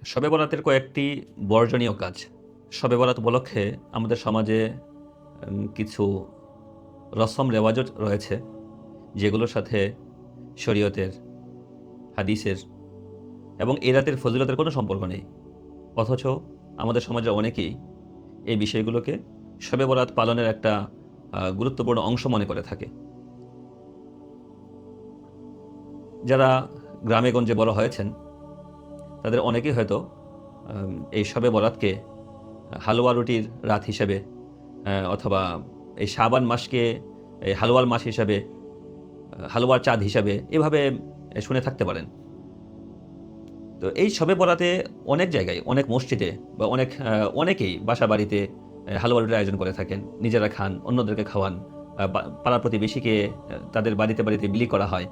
শবে বরাতের কয়েকটি বর্জনীয় কাজ। শবে বরাত উপলক্ষে আমাদের সমাজে কিছু রসম রেওয়াজও রয়েছে, যেগুলোর সাথে শরীয়তের, হাদিসের এবং এই রাতের ফজিলতের কোনো সম্পর্ক নেই। অথচ আমাদের সমাজের অনেকেই এই বিষয়গুলোকে শবে বরাত পালনের একটা গুরুত্বপূর্ণ অংশ মনে করে থাকে। যারা গ্রামে-গঞ্জে বড় হয়েছেন, তাদের অনেকেই হয়তো এই শবে বরাতকে হালুয়া রুটির রাত হিসেবে অথবা এই শাবান মাসকে এই হালুয়ার মাস হিসাবে, হালুয়ার চাঁদ হিসাবে এভাবে শুনে থাকতে পারেন। তো এই শবে বরাতে অনেক জায়গায়, অনেক মসজিদে বা অনেকেই বাসা বাড়িতে হালুয়া রুটির আয়োজন করে থাকেন। নিজেরা খান, অন্যদেরকে খাওয়ান। পাড়া প্রতিবেশীকে তাদের বাড়িতে বাড়িতে বিলি করা হয়।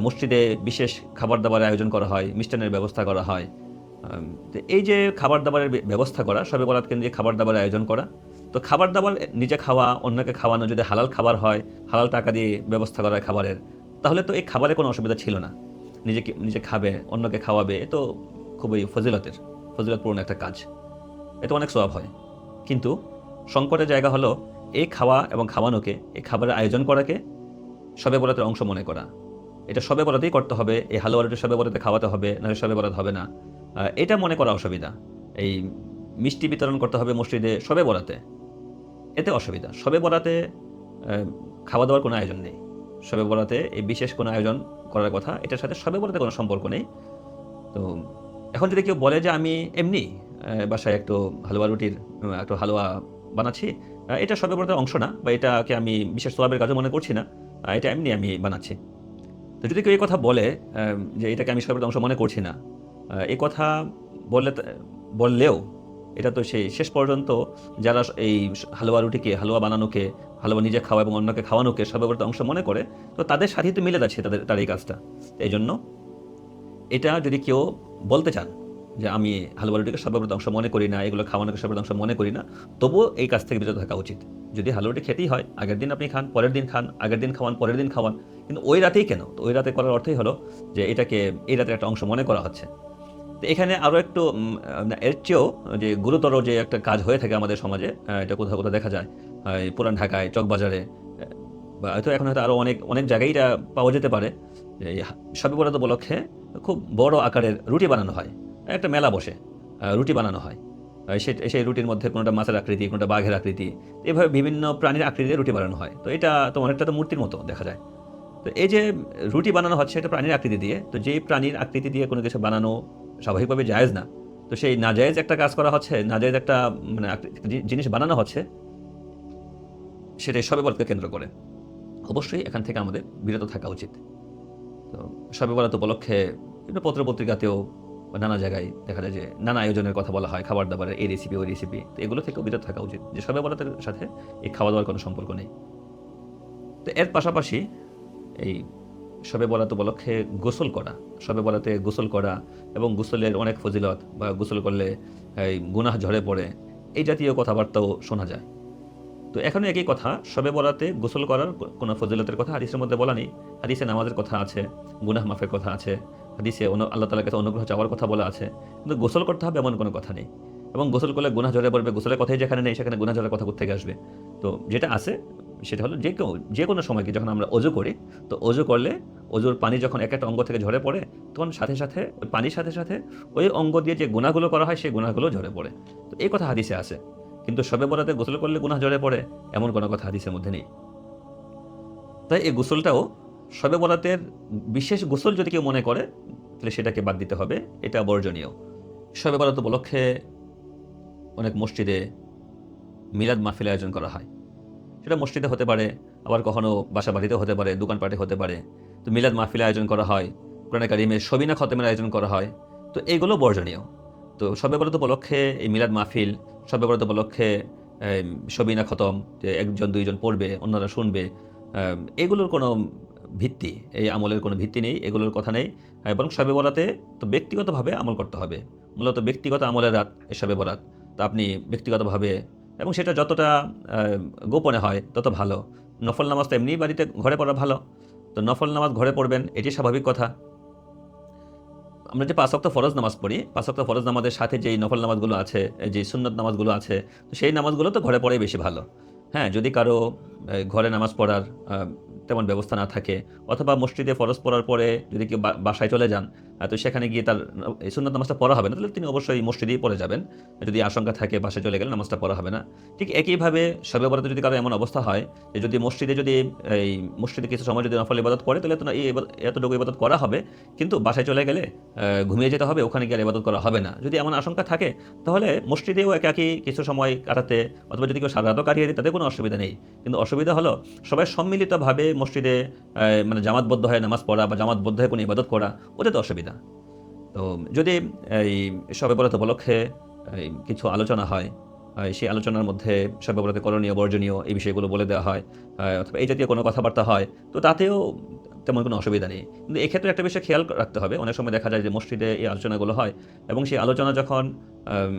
মসজিদে বিশেষ খাবার-দাবারের আয়োজন করা হয়, মিষ্টান্নের ব্যবস্থা করা হয়। তো এই যে খাবার-দাবারের ব্যবস্থা করা, শবে বরাত কেন্দ্রিক খাবার-দাবারের আয়োজন করা। তো খাবার-দাবার নিজে খাওয়া, অন্যকে খাওয়ানো, যদি হালাল খাবার হয়, হালাল টাকা দিয়ে ব্যবস্থা করা হয় খাবারের, তাহলে তো এই খাবারে কোনো অসুবিধা ছিল না। নিজে খাবে, অন্যকে খাওয়াবে, এ তো খুবই ফজিলতপূর্ণ একটা কাজ। এতে অনেক সওয়াব হয়। কিন্তু সংকটের জায়গা হলো এই খাওয়া এবং খাওয়ানোকে, এই খাবারের আয়োজন করাকে শবে বরাতের অংশ মনে করা। এটা শবে বরাতেই করতে হবে, এই হালুয়া রুটি শবে বরাতে খাওয়াতে হবে, নাহলে শবে বরাত হবে না। এটা মনে করা অসুবিধা। এই মিষ্টি বিতরণ করতে হবে মসজিদে শবে বরাতে, এতে অসুবিধা। শবে বরাতে খাওয়া-দাওয়ার কোনো আয়োজন নেই। শবে বরাতে এই বিশেষ কোনো আয়োজন করার কথা, এটার সাথে শবে বরাতে কোনো সম্পর্ক নেই। তো এখন যদি কেউ বলে যে আমি এমনি বাসায় একটু হালুয়া রুটির একটু হালুয়া বানাচ্ছি, এটা শবে বরাতের অংশ না, বা এটাকে আমি বিশেষ সওয়াবের কাজও মনে করছি না। এটা এমনি আমি বানাচ্ছি। তো যদি কেউ এই কথা বলে যে এটাকে আমি শবে বরাতের অংশ মনে করছি না, এই কথা বললেও এটা তো সেই শেষ পর্যন্ত যারা এই হালুয়া রুটিকে, হালুয়া বানানোকে, হালুয়া নিজে খাওয়া এবং অন্যকে খাওয়ানোকে শবে বরাতের অংশ মনে করে, তো তাদের সাথেই তো মিলে যাচ্ছে তার এই কাজটা। এইজন্য এটা যদি কেউ বলতে চান যে আমি হালুয়া রুটিকে শবে বরাতের অংশ মনে করি না, এগুলো খাওয়ানোকে শবে বরাতের অংশ মনে করি না, তবুও এই কাজ থেকে বিরত থাকা উচিত। যদি হালুয়া রুটি খেতেই হয়, আগের দিন আপনি খান, পরের দিন খান, আগের দিন খাওয়ান, পরের দিন খাওয়ান। কিন্তু ওই রাতেই কেন? তো ওই রাতে করার অর্থই হলো যে এটাকে এই রাতের একটা অংশ মনে করা হচ্ছে। তো এখানে আরও একটু এর চেয়েও যে গুরুতর যে একটা কাজ হয়ে থাকে আমাদের সমাজে, এটা কোথাও কোথাও দেখা যায় এই পুরান ঢাকায়, চকবাজারে, বা হয়তো এখন হয়তো আরও অনেক অনেক জায়গায় এটা পাওয়া যেতে পারে। যে এই শবে বরাত উপলক্ষে খুব বড় আকারের রুটি বানানো হয়। একটা মেলা বসে, রুটি বানানো হয়। সেই রুটির মধ্যে কোনোটা মাছের আকৃতি, কোনোটা বাঘের আকৃতি, এভাবে বিভিন্ন প্রাণীর আকৃতিতে রুটি বানানো হয়। তো এটা তো অনেকটা তো মূর্তির মতো দেখা যায়। তো এই যে রুটি বানানো হচ্ছে এটা প্রাণীর আকৃতি দিয়ে, তো যেই প্রাণীর আকৃতি দিয়ে কোনো কিছু বানানো স্বাভাবিকভাবে জায়েজ না। তো সেই নাজায়েজ একটা কাজ করা হচ্ছে, নাজায়েজ একটা মানে জিনিস বানানো হচ্ছে, সেটাই শবে বরাতকে কেন্দ্র করে। অবশ্যই এখান থেকে আমাদের বিরত থাকা উচিত। তো শবে বরাত উপলক্ষে বিভিন্ন পত্র-পত্রিকাতেও বা নানা জায়গায় দেখা যায় যে নানা আয়োজনের কথা বলা হয়, খাবার-দাবারের এই রেসিপি, ওই রেসিপি। তো এগুলো থেকেও বিরত থাকা উচিত, যে শবে বরাতের সাথে এই খাওয়া-দাওয়ার কোনো সম্পর্ক নেই। তো এর পাশাপাশি এই শবে বরাত উপলক্ষে গোসল করা, শবে বরাতে গোসল করা এবং গোসলের অনেক ফজিলত, বা গোসল করলে এই গুনাহ ঝরে পড়ে, এই জাতীয় কথাবার্তাও শোনা যায়। তো এখানে একই কথা, শবে বরাতে গোসল করার কোনো ফজিলতের কথা হাদিসের মধ্যে বলা নেই। হাদিসে নামাজের কথা আছে, গুনাহ মাফের কথা আছে, হাদিসে আল্লাহ তাআলার কাছে অনুগ্রহ চাওয়ার কথা বলা আছে। কিন্তু গোসল করতে হবে এমন কোনো কথা নেই। এবং গোসল করলে গুনাহ ঝরে পড়বে, গোসলের কথাই যেখানে নেই, সেখানে গুনাহ ঝরার কথা কোত্থেকে আসবে? তো যেটা আছে সেটা হলো যে কোনো সময় যখন আমরা অজু করি, তো অজু করলে অজুর পানি যখন একটা অঙ্গ থেকে ঝরে পড়ে, তখন সাথে সাথে ওই পানির সাথে সাথে ওই অঙ্গ দিয়ে যে গুনাহগুলো করা হয়, সেই গুনাহগুলো ঝরে পড়ে। তো এই কথা হাদিসে আছে। কিন্তু শবে বরাতে গোসল করলে গুনাহ ঝরে পড়ে, এমন কোনো কথা হাদিসের মধ্যে নেই। তাই এই গোসলটাও শবে বরাতের বিশেষ গোসল যদি কেউ মনে করে, তাহলে সেটাকে বাদ দিতে হবে, এটা বর্জনীয়। শবে বরাত উপলক্ষে অনেক মসজিদে মিলাদ মাহফিল আয়োজন করা হয়। সেটা মসজিদে হতে পারে, আবার কখনো বাসা বাড়িতেও হতে পারে, দোকানপাটে হতে পারে। তো মিলাদ মাহফিল আয়োজন করা হয়, কোরআনে কারিমের সবিনা খতমের আয়োজন করা হয়। তো এগুলো বর্জনীয়। তো শবে বরাত উপলক্ষে এই মিলাদ মাহফিল, শবে বরাত উপলক্ষে সবিনা খতম, যে একজন দুইজন পড়বে, অন্যরা শুনবে, এগুলোর কোনো ভিত্তি, এই আমলের কোনো ভিত্তি নেই, এগুলোর কথা নেই। বরং শবে বরাতে তো ব্যক্তিগতভাবে আমল করতে হবে। মূলত ব্যক্তিগত আমলের রাত এই শবে বরাত। তো আপনি ব্যক্তিগতভাবে, এবং সেটা যতটা গোপনে হয় তত ভালো। নফল নামাজ তো এমনিই বাড়িতে ঘরে পড়া ভালো। তো নফল নামাজ ঘরে পড়বেন, এটি স্বাভাবিক কথা। আমরা যে ৫ ওয়াক্ত ফরজ নামাজ পড়ি, ৫ ওয়াক্ত ফরজ নামাজের সাথে যেই নফল নামাজগুলো আছে, যে সুন্নত নামাজগুলো আছে, তো সেই নামাজগুলো তো ঘরে পড়াই বেশি ভালো। হ্যাঁ? যদি কারো ঘরে নামাজ পড়ার তেমন ব্যবস্থা না থাকে, অথবা মসজিদে ফরজ পড়ার পরে যদি কেউ বাসায় চলে যান, তো সেখানে গিয়ে তার এই সুন্নত নামাজটা পড়া হবে না, তাহলে তিনি অবশ্যই মসজিদেই পড়ে যাবেন। যদি আশঙ্কা থাকে বাসায় চলে গেলে নামাজটা পড়া হবে না। ঠিক একইভাবে শবে বরাতে যদি কারো এমন অবস্থা হয় যে যদি এই মসজিদে কিছু সময় যদি নফল ইবাদত করে, তাহলে তো না এই এতটুকু ইবাদত করা হবে, কিন্তু বাসায় চলে গেলে ঘুমিয়ে যেতে হবে, ওখানে গিয়ে আর ইবাদত করা হবে না। যদি এমন আশঙ্কা থাকে, তাহলে মসজিদেও একাকী কিছু সময় কাটাতে, অথবা যদি কেউ সারা রাতও কাটিয়ে দেয়, তাতে কোনো অসুবিধা নেই। কিন্তু অসুবিধা হলো সবাই সম্মিলিতভাবে মসজিদে মানে জামাতবদ্ধ হয়ে নামাজ পড়া বা জামাতবদ্ধ হয়ে কোনো ইবাদত করা, ওটাতে অসুবিধা। তো যদি এই শবে বরাত উপলক্ষে কিছু আলোচনা হয়, সেই আলোচনার মধ্যে শবে বরাতে করণীয় বর্জনীয় এই বিষয়গুলো বলে দেওয়া হয়, অথবা এই জাতীয় কোনো কথাবার্তা হয়, তো তাতেও তেমন কোনো অসুবিধা নেই। কিন্তু এক্ষেত্রে একটা বিষয় খেয়াল রাখতে হবে, অনেক সময় দেখা যায় যে মসজিদে এই আলোচনাগুলো হয়, এবং সেই আলোচনা যখন আম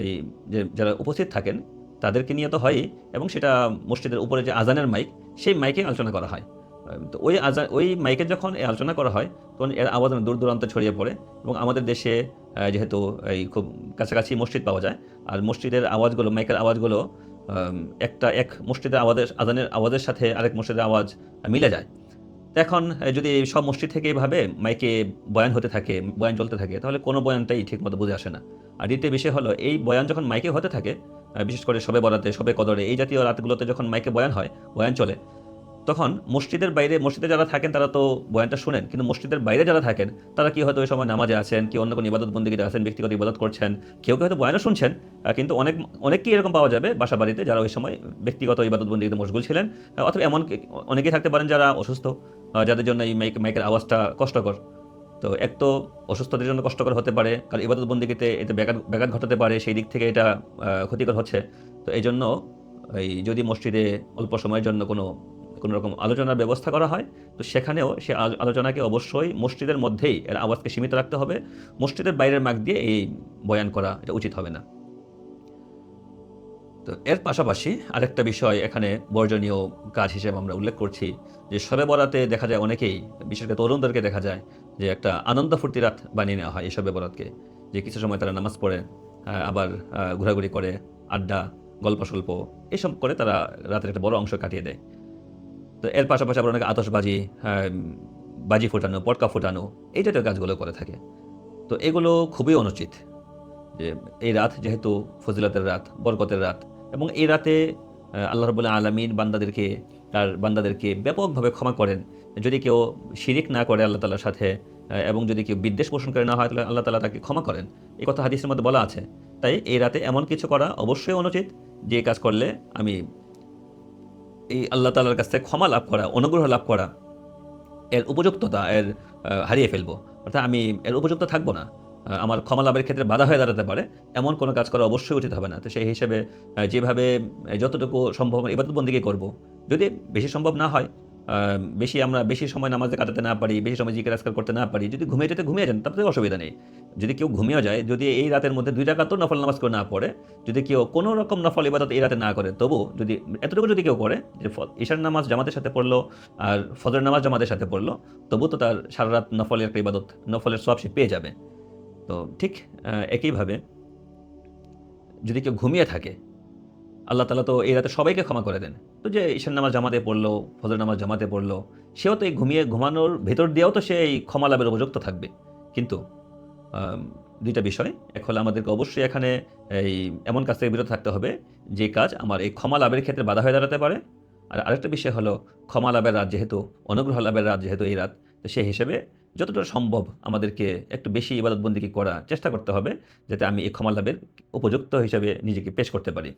এই যে যারা উপস্থিত থাকেন তাদেরকে নিয়ে তো হয়ই, এবং সেটা মসজিদের উপরে যে আজানের মাইক, সেই মাইকে আলোচনা করা হয়। তো ওই মাইকে যখন এই আলোচনা করা হয়, তখন এর আওয়াজ দূর দূরান্তে ছড়িয়ে পড়ে, এবং আমাদের দেশে যেহেতু এই খুব কাছাকাছি মসজিদ পাওয়া যায়, আর মসজিদের আওয়াজগুলো, মাইকের আওয়াজগুলো এক মসজিদের আজানের আওয়াজের সাথে আরেক মসজিদের আওয়াজ মিলে যায়। তো এখন যদি সব মসজিদ থেকে এভাবে মাইকে বয়ান হতে থাকে, বয়ান চলতে থাকে, তাহলে কোনো বয়ানটাই ঠিকমতো বুঝে আসে না। আর দ্বিতীয় বিষয় হলো, এই বয়ান যখন মাইকে হতে থাকে, বিশেষ করে শবে বরাতে, শবে কদরে, এই জাতীয় রাতগুলোতে যখন মাইকে বয়ান হয়, বয়ান চলে, তখন মসজিদের বাইরে, মসজিদে যারা থাকেন তারা তো বয়ানটা শুনেন, কিন্তু মসজিদের বাইরে যারা থাকেন তারা কি হয়তো ওই সময় নামাজে আছেন, কি অন্য কোনো ইবাদত বন্দেগীতে আছেন, ব্যক্তিগত ইবাদত করছেন, কেউ হয়তো বয়ানও শুনছেন, কিন্তু অনেককেই এরকম পাওয়া যাবে বাসা বাড়িতে যারা ওই সময় ব্যক্তিগত ইবাদত বন্দেগীতে মশগুল ছিলেন, অথবা এমন অনেকেই থাকতে পারেন যারা অসুস্থ, যাদের জন্য এই মাইকের আওয়াজটা কষ্টকর। তো এক তো অসুস্থদের জন্য কষ্টকর হতে পারে, কারণ ইবাদত বন্দেগীতে এতে ব্যাঘাত ঘটাতে পারে, সেই দিক থেকে এটা ক্ষতিকর হচ্ছে। তো এই জন্য যদি মসজিদে অল্প সময়ের জন্য কোনো রকম আলোচনার ব্যবস্থা করা হয়, তো সেখানেও সে আলোচনাকে অবশ্যই মসজিদের মধ্যেই এর আওয়াজকে সীমিত রাখতে হবে। মসজিদের বাইরের মাইক দিয়ে এই বয়ান করা এটা উচিত হবে না। তো এর পাশাপাশি আরেকটা বিষয় এখানে বর্জনীয় কাজ হিসেবে আমরা উল্লেখ করছি, যে শবে বরাতে দেখা যায় অনেকেই, বিশেষ করে তরুণদেরকে দেখা যায় যে একটা আনন্দ ফুর্তি রাত বানিয়ে নেওয়া হয় এই শবে বরাতকে, যে কিছু সময় তারা নামাজ পড়ে, আবার ঘোরাঘুরি করে, আড্ডা, গল্প-সল্প এসব করে তারা রাতের একটা বড় অংশ কাটিয়ে দেয়। তো এর পাশাপাশি আবার অনেকে আতশবাজি, বাজি ফোটানো, পটকা ফোটানো, এই জাতীয় কাজগুলো করে থাকে। তো এগুলো খুবই অনুচিত। যে এই রাত যেহেতু ফজিলতের রাত, বরকতের রাত, এবং এই রাতে আল্লাহ রাব্বুল আলামিন তার বান্দাদেরকে ব্যাপকভাবে ক্ষমা করেন। যদি কেউ শিরিক না করে আল্লাহ তাআলার সাথে, এবং যদি কেউ বিদ্বেষ পোষণ করে না হয়, তাহলে আল্লাহ তাআলা তাকে ক্ষমা করেন। এই কথা হাদিসের মধ্যে বলা আছে। তাই এই রাতে এমন কিছু করা অবশ্যই অনুচিত, যে কাজ করলে আমি এই আল্লাহ তাআলার কাছ থেকে ক্ষমা লাভ করা, অনুগ্রহ লাভ করা, এর উপযুক্ততা হারিয়ে ফেলবো। অর্থাৎ আমি এর উপযুক্ত থাকবো না। আমার ক্ষমা লাভের ক্ষেত্রে বাধা হয়ে দাঁড়াতে পারে, এমন কোনো কাজ করা অবশ্যই উচিত হবে না। তো সেই হিসেবে যেভাবে যতটুকু সম্ভব ইবাদত বন্দেগী করব। যদি বেশি সম্ভব না হয়, আ আমরা বেশি সময় নামাজে কাটাতে না পারি, বেশি সময় জিকির আজকার করতে না পারি, যদি ঘুমিয়ে যেতে ঘুমিয়ে যান, তাতে অসুবিধা নেই। যদি কেউ ঘুমিয়েও যায়, যদি এই রাতের মধ্যে ২ রাকাতও নফল নামাজ কেউ না পড়ে, যদি কেউ কোনো রকম নফল ইবাদত এই রাতে না করে, তবু যদি এতটুকু যদি কেউ করে যে ইশার নামাজ জামাতের সাথে পড়লো, আর ফজরের নামাজ জামাতের সাথে পড়লো, তবু তো তার সারা রাত নফলের একটা ইবাদত, নফলের সওয়াব সে পেয়ে যাবে। তো ঠিক একইভাবে যদি কেউ ঘুমিয়ে থাকে, আল্লাহ তাআলা তো এই রাতে সবাইকে ক্ষমা করে দেন। তো যে ঈশান নামাজ জামাতে পড়লো, ফজর নামাজ জামাতে পড়লো, সেও তো এই ঘুমানোর ভেতর দিয়েও তো সে এই ক্ষমা লাভের উপযুক্ত থাকবে। কিন্তু আম ২ টা বিষয়। এক হলো আমাদেরকে অবশ্যই এখানে এই এমন কাজ থেকে বিরত থাকতে হবে, যে কাজ আমার এই ক্ষমা লাভের ক্ষেত্রে বাধা হয়ে দাঁড়াতে পারে। আর আরেকটা বিষয় হলো, ক্ষমা লাভের রাত যেহেতু, অনুগ্রহ লাভের রাত যেহেতু এই রাত, তো সেই হিসেবে যতটা সম্ভব আমাদেরকে একটু বেশি ইবাদত বন্দেগী করার চেষ্টা করতে হবে, যাতে আমি এই ক্ষমা লাভের উপযুক্ত হিসেবে নিজেকে পেশ করতে পারি।